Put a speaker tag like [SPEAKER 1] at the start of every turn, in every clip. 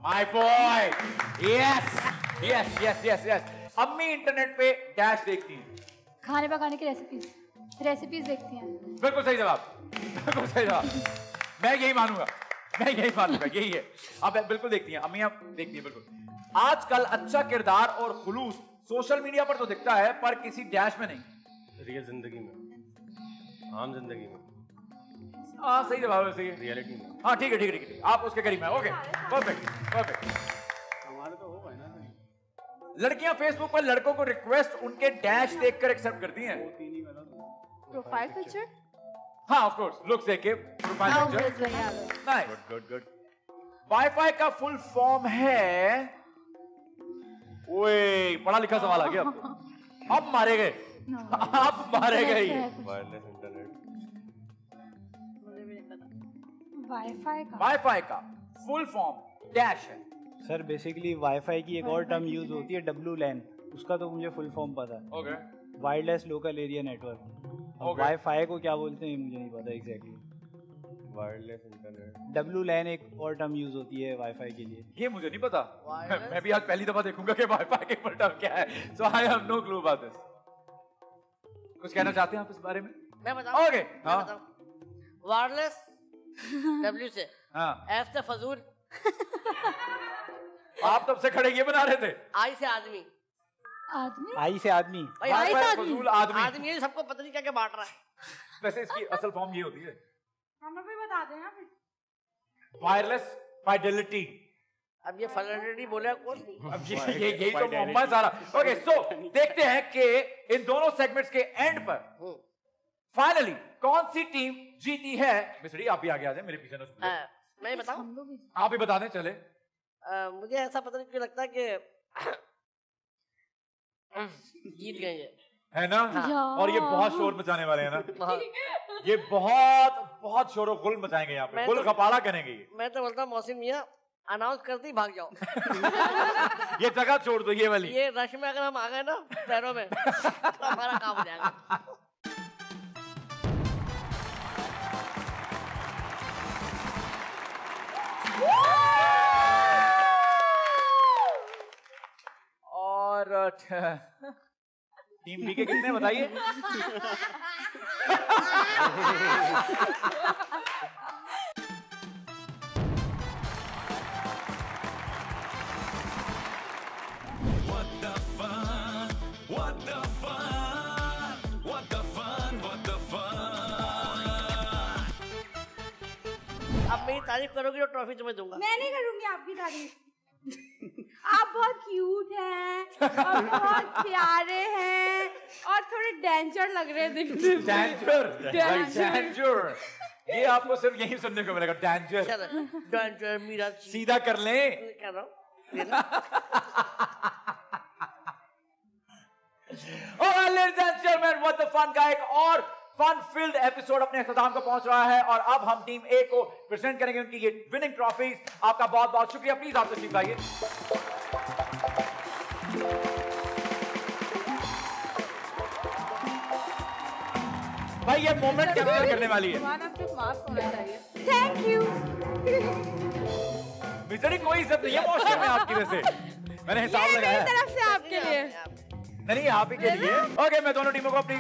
[SPEAKER 1] My boy, yes yes yes yes yes. अम्मी internet पे dash देखती हैं,
[SPEAKER 2] खाने पकाने की रेसिपीज देखती हैं।
[SPEAKER 1] बिल्कुल सही जवाब, बिल्कुल सही जवाब। मैं यही मानूंगा, यही है। अब बिल्कुल देखती हैं अम्मियां, देखती हैं बिल्कुल। आजकल अच्छा किरदार और खुलूस सोशल मीडिया पर तो दिखता है, पर किसी डैश में नहीं।
[SPEAKER 3] रियल जिंदगी में, आम जिंदगी में।
[SPEAKER 1] हाँ सही जवाब है, सही है।
[SPEAKER 3] रियलिटी में।
[SPEAKER 1] हाँ ठीक है ठीक है ठीक है, आप उसके करीब हैं। Okay perfect perfect.
[SPEAKER 3] हमारे तो होगा ना।
[SPEAKER 1] लड़कियां फेसबुक पर लड़कों को रिक्वेस्ट उनके डैश देखकर एक्सेप्ट करती हैं।
[SPEAKER 2] Profile picture?
[SPEAKER 1] हाँ ऑफ कोर्स, लुक्स देख के profile picture. Nice, good good good. Wifi का फुल फॉर्म है, ओए पढ़ा लिखा सवाल आ गया आपको। अब मारे गए, अब मारे गए।
[SPEAKER 3] Wireless internet.
[SPEAKER 1] वाईफाई का फुल फॉर्म डैश है।
[SPEAKER 4] सर बेसिकली वाईफाई की एक और टर्म यूज होती है WLAN, उसका तो मुझे फुल फॉर्म पता है।
[SPEAKER 1] Okay.
[SPEAKER 4] Wireless local area network. Wifi को क्या बोलते हैं मुझे नहीं पता एग्जैक्टली।
[SPEAKER 3] Wireless internet.
[SPEAKER 4] WLAN एक और टर्म यूज होती है वाईफाई के लिए।
[SPEAKER 1] ये मुझे नहीं पता, मैं भी आज पहली दफा देखूंगा कि वाईफाई की फुल टर्म क्या है। So I have no clue about this. कुछ कहना चाहते हैं आप इस बारे में?
[SPEAKER 5] मैं बताऊं?
[SPEAKER 1] ओके हाँ।
[SPEAKER 5] वायरलेस W से,
[SPEAKER 1] हाँ।
[SPEAKER 5] F से फजूल।
[SPEAKER 1] आप तब से खड़े ये बना रहे थे।
[SPEAKER 5] I से आदमी।
[SPEAKER 2] आदमी?
[SPEAKER 4] आई से आदमी।
[SPEAKER 5] आई से
[SPEAKER 1] फजूल आदमी।
[SPEAKER 5] आदमी ये सबको पता नहीं क्या क्या बांट रहा है।
[SPEAKER 1] वैसे इसकी असल फॉर्म ये होती है।
[SPEAKER 2] हमें भी बता दें आप।
[SPEAKER 1] Wireless fidelity.
[SPEAKER 5] अब ये फैसिलिटी बोले कौन?
[SPEAKER 1] अब ये यही तो मोहम्मद सारा। ओके सो देखते हैं कि इन दोनों सेगमेंट्स के एंड पर फाइनली कौन सी टीम जीती है। मिस्री आप भी आगे आ जाए, मेरे पीछे ना।
[SPEAKER 5] मैं बताऊं?
[SPEAKER 1] आप भी बता दें चले।
[SPEAKER 5] मुझे ऐसा पता नहीं क्यों लगता है कि जीत गए
[SPEAKER 1] है ना। और ये बहुत शोर मचाने वाले हैं ना। ये बहुत शोर गुल मचाएंगे यहाँ पे, गुल गपाड़ा करेंगे ये।
[SPEAKER 5] मैं तो बोलता हूँ मौसिम मियाँ अनाउंस करते ही भाग जाओ।
[SPEAKER 1] ये जगह छोड़ दो ये वाली।
[SPEAKER 5] ये रश में अगर हम आ गए ना पैरों में तो हमारा काम हो जाएगा। और टीम बी के कितने बताइए? अब मेरी तारीफ करोगी तो ट्रॉफी तुम्हें दूंगा।
[SPEAKER 2] मैं नहीं करूंगी आपकी तारीफ। आप बहुत क्यूट हैं और बहुत प्यारे हैं और थोड़े डेंजर लग रहे हैं दिखने में।
[SPEAKER 1] डेंजर ये आपको सिर्फ यही सुनने को मिलेगा। डेंजर
[SPEAKER 5] मेरा
[SPEAKER 1] सीधा कर लें।
[SPEAKER 5] कर रहा हूँ।
[SPEAKER 1] Ladies and gentlemen, what the fun का एक और फन फिल्ड एपिसोड अपने अख्ताम को पहुंच रहा है और अब हम टीम ए को प्रेजेंट करेंगे उनकी ये विनिंग ट्रॉफीज। आपका बहुत बहुत शुक्रिया। प्लीज आप तशरीफ लाइए। भाई ये मोमेंट कैप्चर करने वाली है।
[SPEAKER 2] Thank you.
[SPEAKER 1] मिजरी कोई इज्जत नहीं है मौसम में आपकी वजह से। मैंने हिसाब लगाया
[SPEAKER 2] मेरी तरफ से आपके लिए
[SPEAKER 1] नहीं, आप ही के लिए। ओके मैं दोनों टीमों को अपनी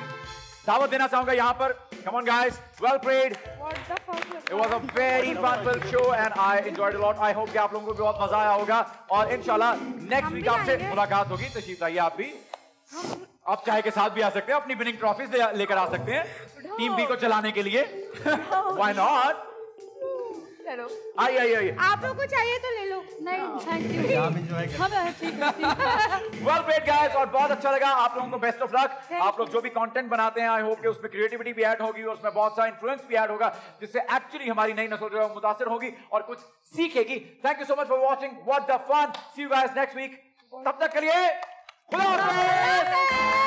[SPEAKER 1] दावत देना चाहूंगा यहाँ पर। Come on guys, well played. It was a very fun-filled show and I enjoyed a lot. I hope कि आप लोगों को भी बहुत मजा आया होगा और इंशाल्लाह नेक्स्ट वीक आपसे मुलाकात होगी। तशरीफ लाइए आप भी। आप चाय के साथ भी आ सकते हैं, अपनी विनिंग ट्रॉफीज लेकर आ सकते हैं टीम बी को चलाने के लिए। Why not?
[SPEAKER 2] चलो
[SPEAKER 1] आइए
[SPEAKER 2] आप लोग को चाहिए तो ले लो। नहीं thank you.
[SPEAKER 1] Well played guys और बहुत अच्छा लगा। आप लोगों को बेस्ट ऑफ लक। आप लोग जो भी कंटेंट बनाते हैं आई होप कि उसमें क्रिएटिविटी भी ऐड होगी और उसमें बहुत सारा इन्फ्लुएंस भी ऐड होगा जिससे एक्चुअली हमारी नई नस्ल जो है मुतासिर होगी और कुछ सीखेगी। Thank you so much for watching What the Fun. See you guys next week. तब तक के लिए खुदा हाफिज़।